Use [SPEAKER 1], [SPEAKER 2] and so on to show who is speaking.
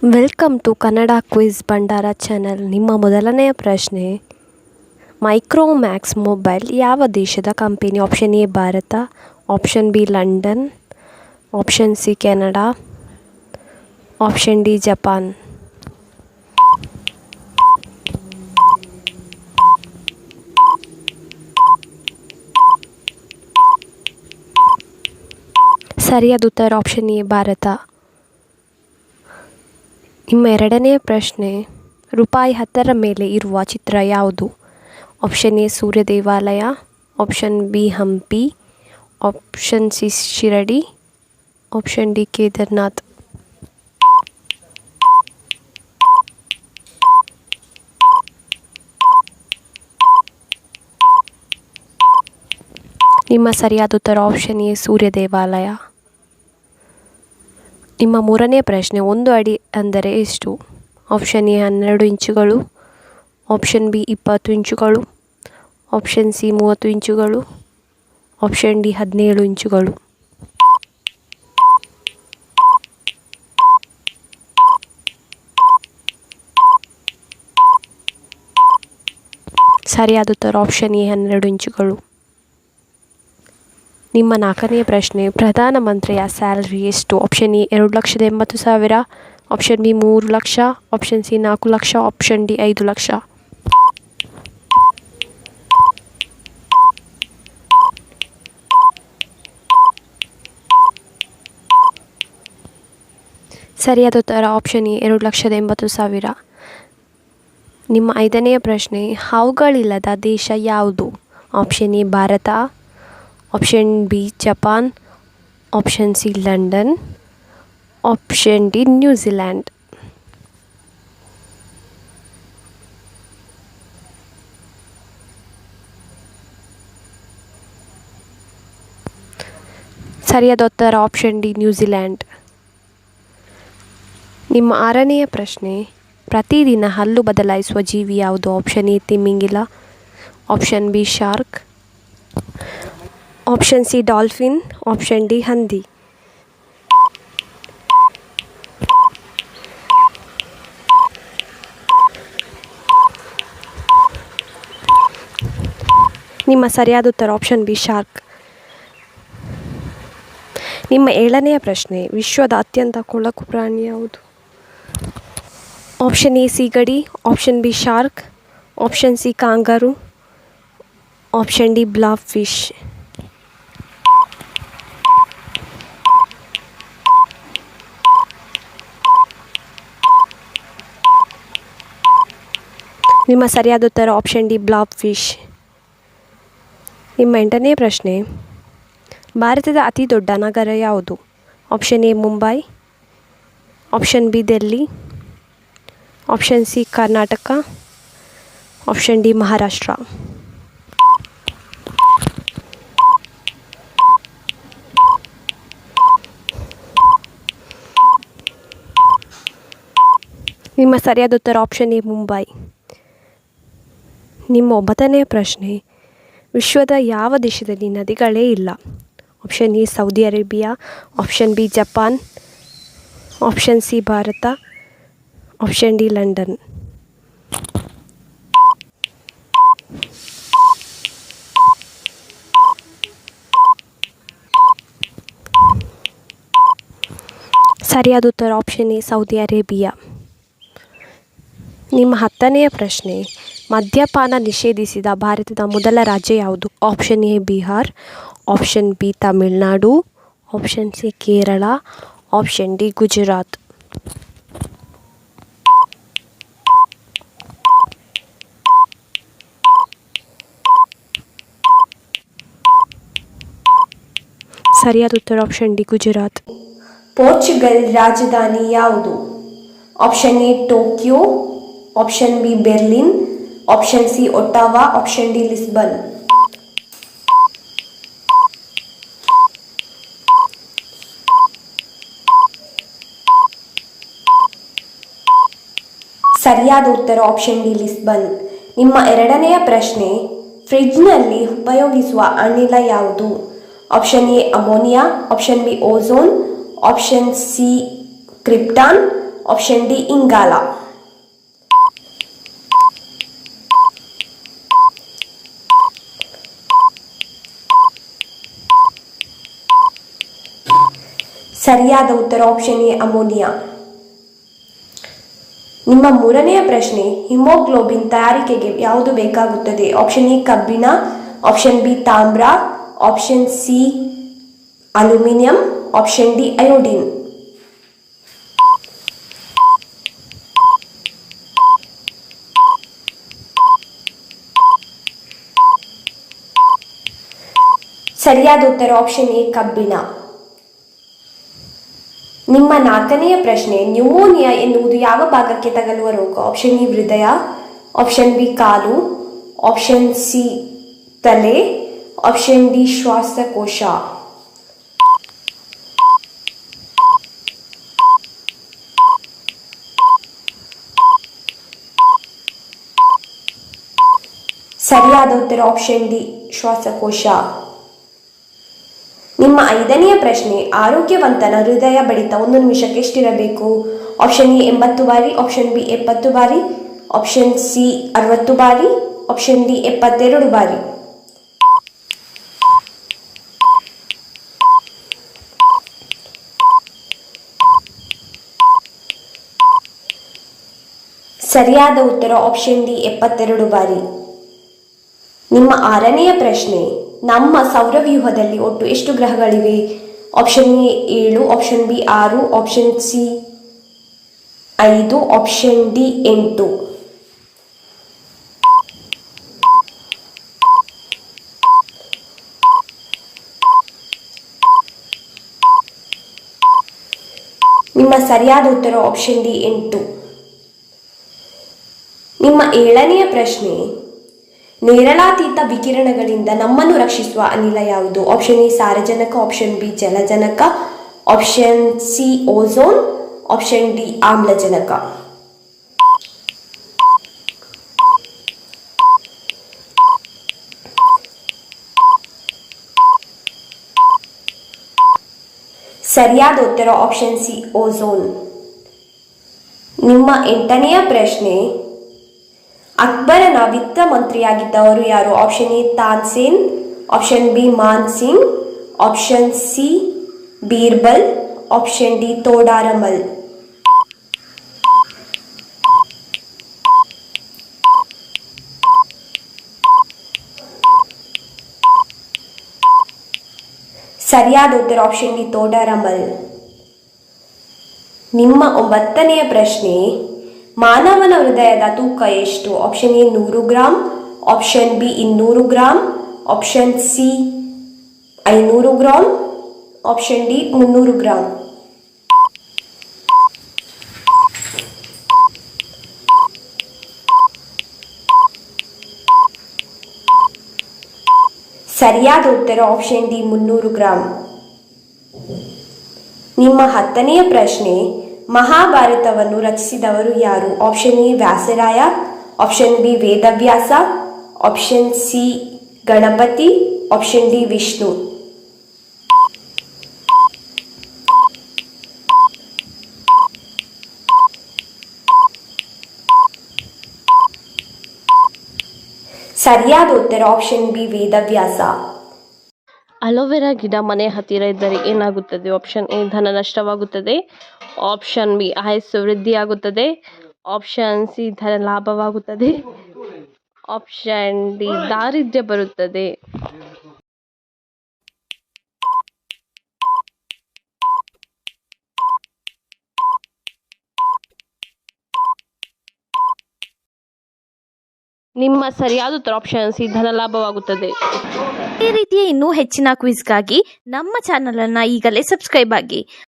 [SPEAKER 1] Welcome to Kannada quiz Bhandara channel. ನಿಮ್ಮ ಮೊದಲನೆಯ ಪ್ರಶ್ನೆ, ಮೈಕ್ರೋಮ್ಯಾಕ್ಸ್ ಮೊಬೈಲ್ ಯಾವ ದೇಶದ company? Option A Bharata, option B London, option C Canada, option D Japan. ಸರಿಯಾದ ಉತ್ತರ ಆಪ್ಷನ್ ಎ ಭಾರತ. ನಿಮ್ಮ ಎರಡನೆಯ ಪ್ರಶ್ನೆ, ರೂಪಾಯಿ 10ರ ಮೇಲೆ ಇರುವ ಚಿತ್ರ ಯಾವುದು? ಆಪ್ಷನ್ ಎ ಸೂರ್ಯ ದೇವಾಲಯ, option B Hampi, option C Shirdi, option D Kedarnath. ನಿಮ್ಮ ಸರಿಯಾದ ಉತ್ತರ ಆಪ್ಷನ್ ಎ ಸೂರ್ಯ ದೇವಾಲಯ. ನಿಮ್ಮ ಮೂರನೇ ಪ್ರಶ್ನೆ, 1 ಅಡಿ ಅಂದರೆ ಎಷ್ಟು? ಆಪ್ಷನ್ ಎ 12 ಇಂಚುಗಳು, ಆಪ್ಷನ್ ಬಿ 20 ಇಂಚುಗಳು, ಆಪ್ಷನ್ ಸಿ 30 ಇಂಚುಗಳು, ಆಪ್ಷನ್ ಡಿ 17 ಇಂಚುಗಳು. ಸರಿಯಾದ ಉತ್ತರ ಆಪ್ಷನ್ ಎ 12 ಇಂಚುಗಳು. ನಿಮ್ಮ ನಾಲ್ಕನೆಯ ಪ್ರಶ್ನೆ, ಪ್ರಧಾನಮಂತ್ರಿಯ ಸ್ಯಾಲರಿ ಎಷ್ಟು? Option A 2,80,000, option B 3 lakh, option C 4 lakh, option D 5 lakh. ಸರಿಯಾದ ಉತ್ತರ ಆಪ್ಷನ್ ಎ 2,80,000. ನಿಮ್ಮ ಐದನೆಯ ಪ್ರಶ್ನೆ, ಹಾವುಗಳಿಲ್ಲದ ದೇಶ ಯಾವುದು? Option A Bharata, option B Japan, option C London, option D New Zealand. ಸರಿಯಾದ ಉತ್ತರ ಆಪ್ಷನ್ ಡಿ ನ್ಯೂಜಿಲ್ಯಾಂಡ್. ನಿಮ್ಮ ಆರನೆಯ ಪ್ರಶ್ನೆ, ಪ್ರತಿದಿನ ಹಲ್ಲು ಬದಲಾಯಿಸುವ ಜೀವಿ ಯಾವುದು? ಆಪ್ಷನ್ ಎ ತಿಮಿಂಗಿಲ, option B shark, option C dolphin, option D ಹಂದಿ. ನಿಮ್ಮ ಸರಿಯಾದ ಉತ್ತರ ಆಪ್ಷನ್ ಬಿ ಶಾರ್ಕ್. ನಿಮ್ಮ ಏಳನೆಯ ಪ್ರಶ್ನೆ, ವಿಶ್ವದ ಅತ್ಯಂತ ಕೊಳಕು ಪ್ರಾಣಿ ಯಾವುದು? ಆಪ್ಷನ್ ಎ ಸೀಗಡಿ, option B shark, option C kangaroo, option D blob fish. ನಿಮ್ಮ ಸರಿಯಾದ ಉತ್ತರ ಆಪ್ಷನ್ ಡಿ ಬ್ಲಾಫ್ ಫಿಶ್. ನಿಮ್ಮ ಎಂಟನೇ ಪ್ರಶ್ನೆ, ಭಾರತದ ಅತಿ ದೊಡ್ಡ ನಗರ ಯಾವುದು? Option A Mumbai, option B Delhi, option C Karnataka, option D Maharashtra. ನಿಮ್ಮ ಸರಿಯಾದ ಉತ್ತರ ಆಪ್ಷನ್ ಎ ಮುಂಬೈ. ನಿಮ್ಮ 9ನೆಯ ಪ್ರಶ್ನೆ, ವಿಶ್ವದ ಯಾವ ದೇಶದಲ್ಲಿ ನದಿಗಳೇ ಇಲ್ಲ? Option A Saudi Arabia, option B Japan, option C Bharat, option D London. ಸರಿಯಾದ ಉತ್ತರ ಆಪ್ಷನ್ ಎ ಸೌದಿ ಅರೇಬಿಯಾ. ನಿಮ್ಮ 10ನೆಯ ಪ್ರಶ್ನೆ, ಮದ್ಯಪಾನ ನಿಷೇಧಿಸಿದ ಭಾರತದ ಮೊದಲ ರಾಜ್ಯ ಯಾವುದು? Option A Bihar, option B Tamil Nadu, option C Kerala, option D Gujarat. ಸರಿಯಾದ ಉತ್ತರ ಆಪ್ಷನ್ ಡಿ ಗುಜರಾತ್. ಪೋರ್ಚುಗಲ್ ರಾಜಧಾನಿ ಯಾವುದು? Option A Tokyo, option B Berlin, option C Ottawa, option D Lisbon. ಸರಿಯಾದ ಉತ್ತರ ಆಪ್ಷನ್ ಡಿ ಲಿಸ್ಬನ್. ನಿಮ್ಮ ಎರಡನೆಯ ಪ್ರಶ್ನೆ, ಫ್ರಿಡ್ಜ್ನಲ್ಲಿ ಉಪಯೋಗಿಸುವ ಅನಿಲ ಯಾವುದು? Option A ammonia, option B ozone, option C krypton, option D ಇಂಗಾಲ. ಸರಿಯಾದ ಉತ್ತರ ಆಪ್ಷನ್ ಎ ಅಮೋನಿಯಾ. ನಿಮ್ಮ ಮೂರನೆಯ ಪ್ರಶ್ನೆ, ಹಿಮೋಗ್ಲೋಬಿನ್ ತಯಾರಿಕೆಗೆ ಯಾವುದು ಬೇಕಾಗುತ್ತದೆ? ಆಪ್ಷನ್ ಎ ಕಬ್ಬಿಣ, ಆಪ್ಷನ್ ಬಿ ತಾಮ್ರ, option C aluminium, option D iodine. ಸರಿಯಾದ ಉತ್ತರ ಆಪ್ಷನ್ ಎ ಕಬ್ಬಿಣ. ನಿಮ್ಮ ನಾಲ್ಕನೆಯ ಪ್ರಶ್ನೆ, ನ್ಯೂಮೋನಿಯಾ ಎನ್ನುವುದು ಯಾವ ಭಾಗಕ್ಕೆ ತಗಲುವ ರೋಗ? ಆಪ್ಷನ್ ಇ ಹೃದಯ, ಆಪ್ಷನ್ ಬಿ ಕಾಲು, ಆಪ್ಷನ್ ಸಿ ತಲೆ, ಆಪ್ಷನ್ ಡಿ ಶ್ವಾಸಕೋಶ. ಸರಿಯಾದ ಉತ್ತರ ಆಪ್ಷನ್ ಡಿ ಶ್ವಾಸಕೋಶ. ನಿಮ್ಮ ಐದನೆಯ ಪ್ರಶ್ನೆ, ಆರೋಗ್ಯವಂತನ ಹೃದಯ ಬಡಿತ ಒಂದು ನಿಮಿಷಕ್ಕೆ ಎಷ್ಟಿರಬೇಕು? ಆಪ್ಷನ್ ಎ 80 ಬಾರಿ, ಆಪ್ಷನ್ ಬಿ 70 ಬಾರಿ, ಆಪ್ಷನ್ ಸಿ 60 ಬಾರಿ, ಆಪ್ಷನ್ ಡಿ 72 ಬಾರಿ. ಸರಿಯಾದ ಉತ್ತರ ಆಪ್ಷನ್ ಡಿ 72 ಬಾರಿ. ನಿಮ್ಮ ಆರನೆಯ ಪ್ರಶ್ನೆ, ನಮ್ಮ ಸೌರವ್ಯೂಹದಲ್ಲಿ ಒಟ್ಟು ಎಷ್ಟು ಗ್ರಹಗಳಿವೆ? Option A 7, option B 6, option C 5, option D 8. ನಿಮ್ಮ ಸರಿಯಾದ ಉತ್ತರ ಆಪ್ಷನ್ ಡಿ 8. ನಿಮ್ಮ ಏಳನೆಯ ಪ್ರಶ್ನೆ, ನೇರಳಾತೀತ ವಿಕಿರಣಗಳಿಂದ ನಮ್ಮನ್ನು ರಕ್ಷಿಸುವ ಅನಿಲ ಯಾವುದು? ಆಪ್ಷನ್ ಎ ಸಾರಜನಕ, ಆಪ್ಷನ್ ಬಿ ಜಲಜನಕ, option C ozone, option D ಆಮ್ಲಜನಕ. ಸರಿಯಾದ ಉತ್ತರ ಆಪ್ಷನ್ ಸಿ ಓಝೋನ್. ನಿಮ್ಮ ಎಂಟನೆಯ ಪ್ರಶ್ನೆ, ಅಕ್ಬರನ ವಿತ್ತ ಮಂತ್ರಿಯಾಗಿದ್ದವರು ಯಾರು? Option A Tansen, option B Man Singh, option C Birbal, option D Todarmal. ಸರಿಯಾದ ಉತ್ತರ ಆಪ್ಷನ್ ಡಿ ತೋಡಾರಮಲ್. ನಿಮ್ಮ ಒಂಬತ್ತನೆಯ ಪ್ರಶ್ನೆ, ಮಾನವನ ಹೃದಯದ ತೂಕ ಎಷ್ಟು? Option A 100 gram, option B 200 gram, option C 500 gram, option D 300 gram. ಸರಿಯಾದ ಉತ್ತರ ಆಪ್ಷನ್ ಡಿ 300 ಗ್ರಾಂ. ನಿಮ್ಮ 10ನೆಯ ಪ್ರಶ್ನೆ, ಮಹಾಭಾರತವನ್ನು ರಚಿಸಿದವರು ಯಾರು? Option A Vyasaraya, option B Vedavyasa, option C Ganapati, option D Vishnu. ಸರಿಯಾದ ಉತ್ತರ ಆಪ್ಷನ್ ಬಿ ವೇದವ್ಯಾಸ.
[SPEAKER 2] ಅಲೋವೆರಾ ಗಿಡ ಮನೆ ಹತ್ತಿರ ಇದ್ದರೆ ಏನಾಗುತ್ತದೆ? ಆಪ್ಷನ್ ಎ ಧನ ನಷ್ಟವಾಗುತ್ತದೆ, ಆಪ್ಷನ್ ಬಿ ಆಯಸ್ಸು ವೃದ್ಧಿಯಾಗುತ್ತದೆ, ಆಪ್ಷನ್ ಸಿ ಧನ ಲಾಭವಾಗುತ್ತದೆ, ಆಪ್ಷನ್ ಡಿ ದಾರಿದ್ರ್ಯ ಬರುತ್ತದೆ. ನಿಮ್ಮ ಸರಿಯಾದ ಉತ್ತರ ಆಪ್ಷನ್ ಸಿ ಧನ ಲಾಭವಾಗುತ್ತದೆ.
[SPEAKER 3] ಈ ರೀತಿಯ ಇನ್ನೂ ಹೆಚ್ಚಿನ ಕ್ವಿಜ್ಗಾಗಿ ನಮ್ಮ ಚಾನಲನ್ನು ಈಗಲೇ ಸಬ್ಸ್ಕ್ರೈಬ್ ಆಗಿ.